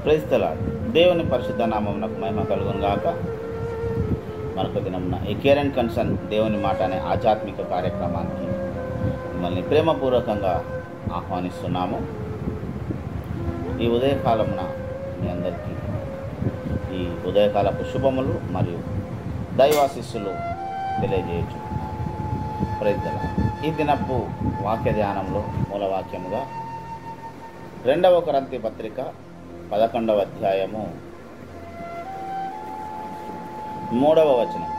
Praise the lord. దేవుని పరిశుద్ధ నామమునకు మహిమ కలుగును గాక. మరొక దినమున ఈ కేర్ అండ్ కన్సర్న్ దేవుని మాట అనే ఆధ్యాత్మిక కార్యక్రమానికి మిమ్మల్ని ప్రేమపూర్వకంగా ఆహ్వానిస్తున్నాము. ఈ ఉదయకాలమున మీ అందరికీ ఈ ఉదయకాలపు శుభములు మరియు దైవాశిస్సులు తెలియజేయుచున్నాము. Praise the Lord. ఈ దినపు వాక్య ధ్యానంలో మూలవాక్యముగా 2వ కొరింథీ పత్రిక 11వ అధ్యాయము 3వ వచనం.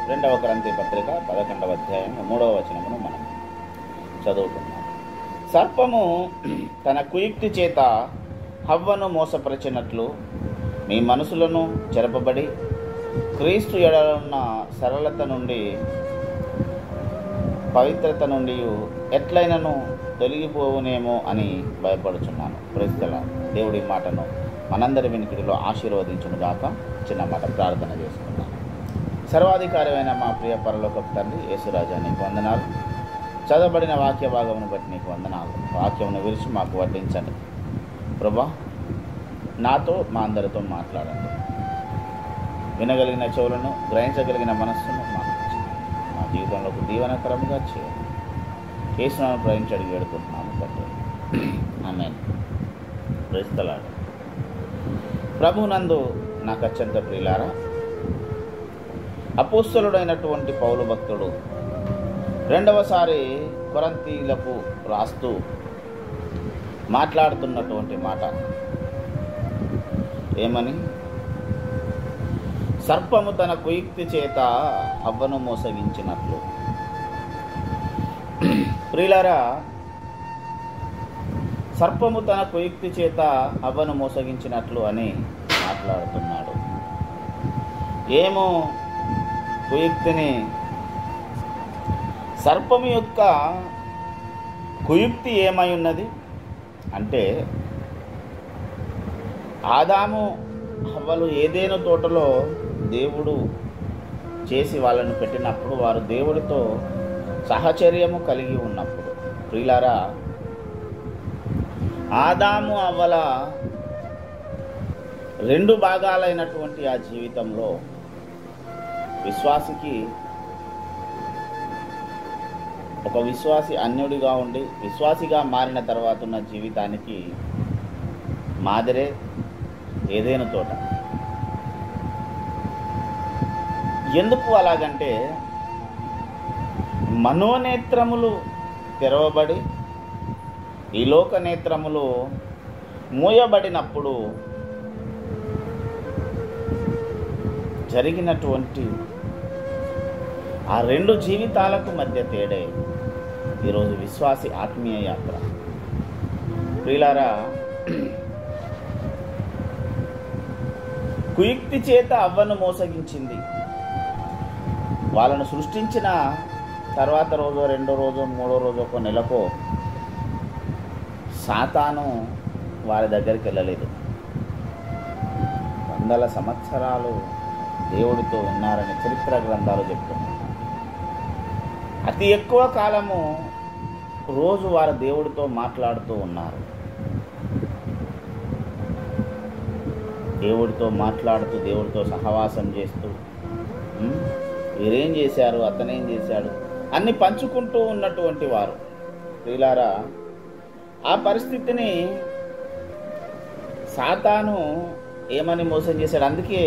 2వ కొరింథీ పత్రిక 11వ అధ్యాయము 3వ వచనమును మనం చదువుకున్నాం. సర్పము తన కుయుక్తి చేత హవ్వను మోసపరిచినట్లు మీ మనసులను చెరపబడి క్రీస్తు ఎడలున్న సరళత నుండి పవిత్రత నుండి ఎట్లయినను తొలగిపోవునేమో అని భయపడుచున్నాను. Praise the lord. దేవుడి మాటను మనందరి వినికిడిలో ఆశీర్వదించును గాక. చిన్న మాట ప్రార్థన చేసుకున్నాను. సర్వాధికారమైన మా ప్రియ పరలోకపు తండ్రి యేసురాజా, నీకు వందనాలు. చదవబడిన వాక్య భాగమును బట్టి నీకు వందనాలు. వాక్యమును విరిచి మాకు వడ్డించండి ప్రభా. నాతో మా అందరితో మాట్లాడండి. వినగలిగిన చెవులను, గ్రహించగలిగిన మనస్సును మాకు ఇచ్చింది. మా జీవితంలోకి దీవెనకరముగా చేయండి. యేసునామమున ప్రార్థించి అడిగి వేడుకుంటున్నాము తండ్రి. ఆమేన్. Praise the Lord. ప్రభువునందు నాకు అత్యంత ప్రియులారా, అపోస్తలుడైనటువంటి పౌలు భక్తుడు రెండవసారి కొరింథీయులకు రాస్తూ మాట్లాడుతున్నటువంటి మాట ఏమని? సర్పము తన కుయుక్తి చేత హవ్వను మోసగించినట్లు. ప్రియులారా, సర్పము తన కుయుక్తి చేత హవ్వను మోసగించినట్లు అని మాట్లాడుతున్నాడు. ఏమో కుయుక్తిని? సర్పము యొక్క కుయుక్తి ఏమై ఉన్నది అంటే, ఆదాము హవ్వలు ఏదేను తోటలో దేవుడు చేసి వాళ్ళను పెట్టినప్పుడు వారు దేవుడితో సహచర్యము కలిగి ఉన్నప్పుడు, ప్రియులారా, ఆదాము హవ్వల 2 భాగాలైనటువంటి ఆ జీవితంలో విశ్వాసికి, ఒక విశ్వాసి అన్యుడిగా ఉండి విశ్వాసిగా మారిన తర్వాత ఉన్న జీవితానికి మాదిరే ఏదైనా తోట. ఎందుకు అలాగంటే, మనోనేత్రములు తెరవబడి ఈ లోక నేత్రములు మూయబడినప్పుడు జరిగినటువంటి ఆ 2 జీవితాలకు మధ్య తేడే ఈరోజు విశ్వాసి ఆత్మీయ యాత్ర. ప్రియులారా, కుయుక్తి చేత హవ్వను మోసగించింది. వాళ్ళను సృష్టించిన తర్వాత రోజో, 2వ రోజో, 3వ రోజో, ఒక నెలకో సాతాను వారి దగ్గరికి వెళ్ళలేదు. 100 సంవత్సరాలు దేవుడితో ఉన్నారని చరిత్ర గ్రంథాలు చెప్తున్నాయి. అతి ఎక్కువ కాలము రోజు వారు దేవుడితో మాట్లాడుతూ ఉన్నారు. దేవుడితో మాట్లాడుతూ, దేవుడితో సహవాసం చేస్తూ, వీరేం చేశారు, అతనేం చేశాడు అన్ని పంచుకుంటూ ఉన్నటువంటి వారు. ప్రియులారా, ఆ పరిస్థితిని సాతాను ఏమని మోసం చేశాడు? అందుకే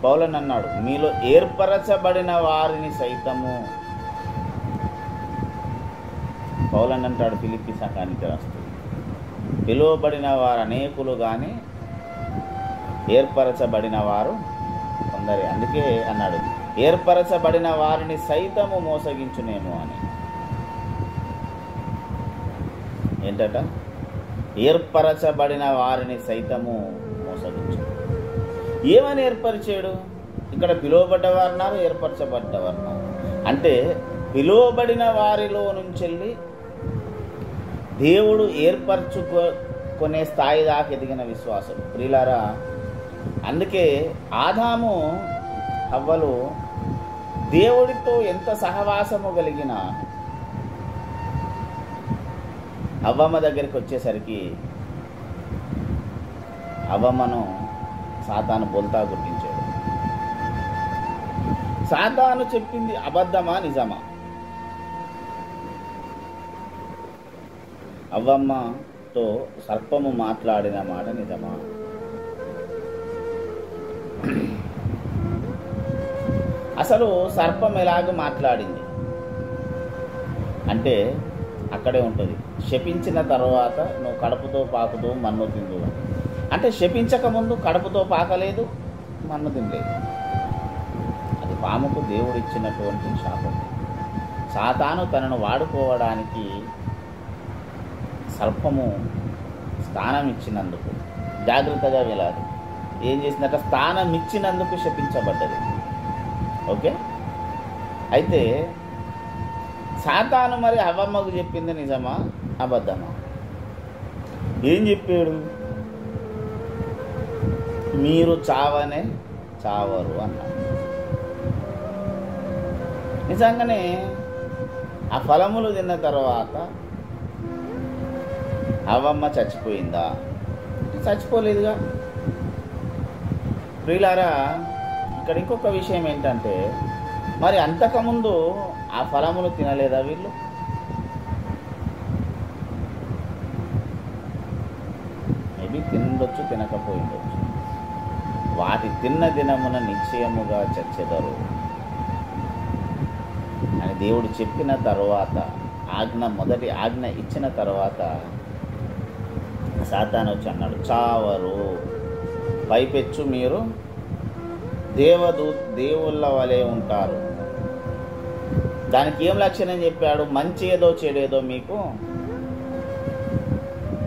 పౌలను అన్నాడు, మీలో ఏర్పరచబడిన వారిని సైతము. పౌలను అంటాడు ఫిలిప్పీ సంఘానికి రాస్తూ, పిలువబడిన వారు అనేకులు కానీ ఏర్పరచబడిన వారు కొందరే. అందుకే అన్నాడు, ఏర్పరచబడిన వారిని సైతము మోసగించునేమో అని. ఏంటట? ఏర్పరచబడిన వారిని సైతము మోసగించు. ఏమని ఏర్పరిచాడు? ఇక్కడ పిలువబడ్డవారున్నారు, ఏర్పరచబడ్డవారున్నారు. అంటే పిలువబడిన వారిలో నుంచి దేవుడు ఏర్పరచుకునే స్థాయి దాకా ఎదిగిన విశ్వాసం. ప్రియులారా, అందుకే ఆదాము హవ్వలు దేవుడితో ఎంత సహవాసము కలిగిన అవ్వమ్మ దగ్గరికి వచ్చేసరికి అవ్వమ్మను సాతాను బొల్తా గుర్తించాడు. సాతాను చెప్పింది అబద్ధమా నిజమా? అవ్వమ్మతో సర్పము మాట్లాడిన మాట నిజమా? అసలు సర్పం ఎలాగ మాట్లాడింది అంటే అక్కడే ఉంటుంది. శపించిన తర్వాత నువ్వు కడుపుతో పాకుతూ మన్ను తిందు అంటే శపించకముందు కడుపుతో పాకలేదు, మన్ను తినలేదు. అది పాముకు దేవుడు ఇచ్చినటువంటి శాపం. సాతాను తనను వాడుకోవడానికి సర్పము స్థానం ఇచ్చినందుకు జాగ్రత్తగా వెళ్ళాలి. ఏం చేసిందట? స్థానం ఇచ్చినందుకు శపించబడ్డది. ఓకే, అయితే సాతాను మరి అవ్వమ్మకు చెప్పింది నిజమా అబద్ధమా? ఏం చెప్పాడు? మీరు చావనే చావరు అన్నాడు. నిజంగానే ఆ ఫలములు తిన్న తర్వాత అవ్వమ్మ చచ్చిపోయిందా? చచ్చిపోలేదుగా. ప్రియులారా, ఇక్కడ ఇంకొక విషయం ఏంటంటే, మరి అంతకుముందు ఆ ఫలములు తినలేదా వీళ్ళు? మేబీ తినొచ్చు, తినకపోయిండొచ్చు. వాటి తిన్న దినమున నిశ్చయముగా చచ్చెదరు అని దేవుడు చెప్పిన తర్వాత, మొదటి ఆజ్ఞ ఇచ్చిన తర్వాత సాతాను వచ్చి అన్నాడు, చావరు, పైపెచ్చు మీరు దేవుళ్ళ వలె ఉంటారు. దానికి ఏం లక్షణం చెప్పాడు? మంచి ఏదో చెడేదో మీకు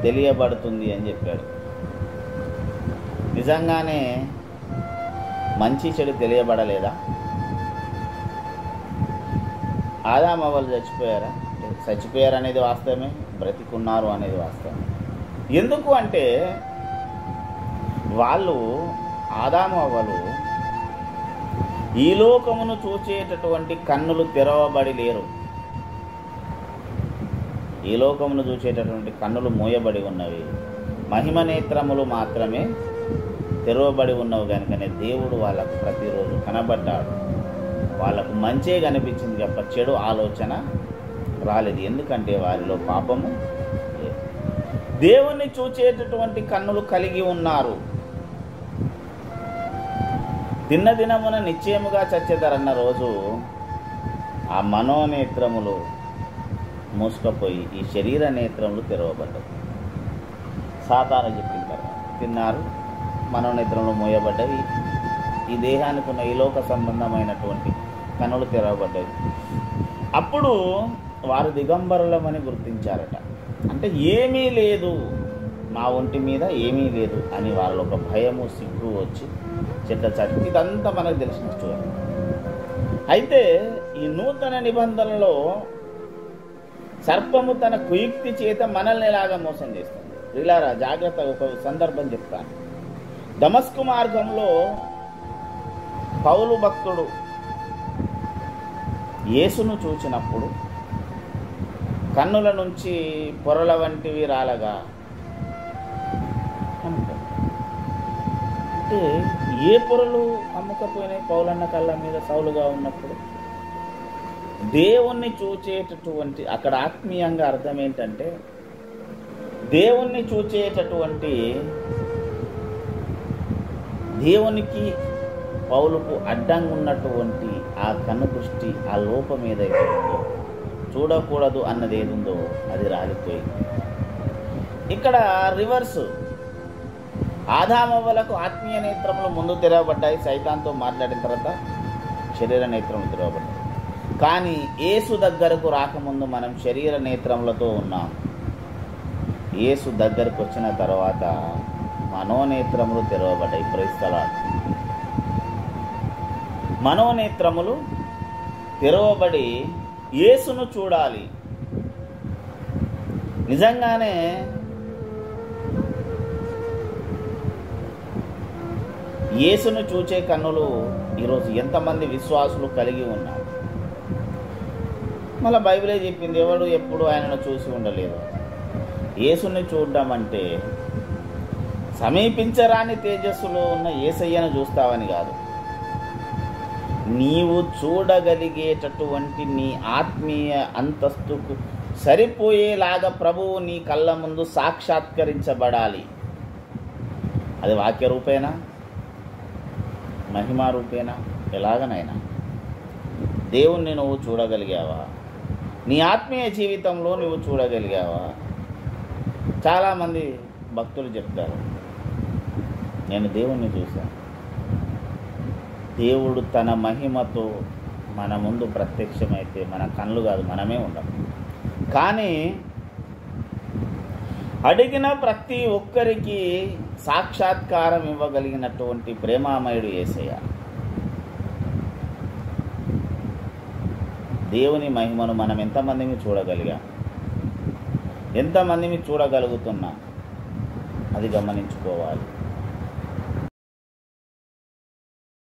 తెలియబడుతుంది అని చెప్పాడు. నిజంగానే మంచి చెడు తెలియబడలేదా? ఆదాము అవ్వలు చచ్చిపోయారా? చచ్చిపోయారు అనేది వాస్తవమే, బ్రతికున్నారు అనేది వాస్తవమే. ఎందుకు అంటే వాళ్ళు, ఆదాము అవ్వలు, ఈ లోకమును చూచేటటువంటి కన్నులు తెరవబడి లేరు. ఈ లోకమును చూసేటటువంటి కన్నులు మూయబడి ఉన్నవి, మహిమ నేత్రములు మాత్రమే తెరవబడి ఉన్నవి. కనుకనే దేవుడు వాళ్ళకు ప్రతిరోజు కనబడ్డాడు. వాళ్ళకు మంచే కనిపించింది తప్ప చెడు ఆలోచన రాలేదు. ఎందుకంటే వారిలో పాపము లేదు. దేవుణ్ణి చూచేటటువంటి కన్నులు కలిగి ఉన్నారు. దినమున నిశ్చయముగా చచ్చేదరన్న రోజు ఆ మనోనేత్రములు మూసుకపోయి ఈ శరీర నేత్రములు తెరవబడ్డాయి. సాతాను చెప్పిన తర్వాత తిన్నారు, మనోనేత్రములు మూయబడ్డవి. ఈ దేహానికి ఉన్న ఈ లోక సంబంధమైనటువంటి కన్నులు తెరవబడ్డాయి. అప్పుడు వారు దిగంబరులమని గుర్తించారట. అంటే ఏమీ లేదు, మా ఒంటి మీద ఏమీ లేదు అని వారిలో ఒక భయము, సిగ్గు వచ్చి చెట్ల చాటు. ఇదంతా మనకు తెలిసిన స్టోరీ. అయితే ఈ నూతన నిబంధనలో సర్పము తన కుయుక్తి చేత మనల్ని ఎలాగా మోసం చేస్తుంది. ప్రియులారా, జాగ్రత్త. ఒక సందర్భం చెప్తాను. దమస్కు మార్గంలో పౌలు భక్తుడు యేసును చూచినప్పుడు కన్నుల నుంచి పొరల వంటివి రాలగా అంటే ఏ పొరలు అమ్ముకపోయినాయి పౌలన్న కళ్ళ మీద సౌలుగా ఉన్నప్పుడు? దేవుణ్ణి చూచేటటువంటి, అక్కడ ఆత్మీయంగా అర్థం ఏంటంటే దేవుణ్ణి చూచేటటువంటి, దేవునికి పౌలుకు అడ్డంగా ఉన్నటువంటి ఆ కన్ను దృష్టి, ఆ లోపం ఏదైతే ఉందో, చూడకూడదు అన్నది ఏదుందో అది రాలిపోయింది. ఇక్కడ రివర్స్. ఆదామవ్వలకు ఆత్మీయ నేత్రములు ముందు తెరవబడ్డాయి, సైతాన్తో మాట్లాడిన తర్వాత శరీర నేత్రములు తెరవబడ్డాయి. కానీ యేసు దగ్గరకు రాకముందు మనం శరీర నేత్రములతో ఉన్నాం. యేసు దగ్గరకు వచ్చిన తర్వాత మనోనేత్రములు తెరవబడ్డాయి. Praise the Lord. మనోనేత్రములు తెరవబడి యేసును చూడాలి. నిజంగానే యేసును చూచే కన్నులు ఈరోజు ఎంతమంది విశ్వాసులు కలిగి ఉన్నారు? మళ్ళీ బైబిలే చెప్పింది, ఎవడు ఎప్పుడు ఆయనను చూసి ఉండలేదు. యేసుని చూడడం అంటే సమీపించరాని తేజస్సులో ఉన్న యేసయ్యను చూస్తావని కాదు, నీవు చూడగలిగేటటువంటి నీ ఆత్మీయ అంతస్తుకు సరిపోయేలాగా ప్రభువు నీ కళ్ళ ముందు సాక్షాత్కరించబడాలి. అది వాక్య రూపేనా, మహిమా రూపేనా, ఎలాగనైనా దేవుణ్ణి నువ్వు చూడగలిగావా? నీ ఆత్మీయ జీవితంలో నువ్వు చూడగలిగావా? చాలామంది భక్తులు చెప్తారు, నేను దేవుణ్ణి చూశాను. దేవుడు తన మహిమతో మన ముందు ప్రత్యక్షమైతే మన కళ్ళు కాదు, మనమే ఉండం. కానీ అడిగిన ప్రతి ఒక్కరికి సాక్షాత్కారం ఇవ్వగలిగినటువంటి ప్రేమామయుడు యేసయ్య. దేవుని మహిమను మనం ఎంతమందిని చూడగలిగాం, ఎంతమందిని చూడగలుగుతున్నాం, అది గమనించుకోవాలి.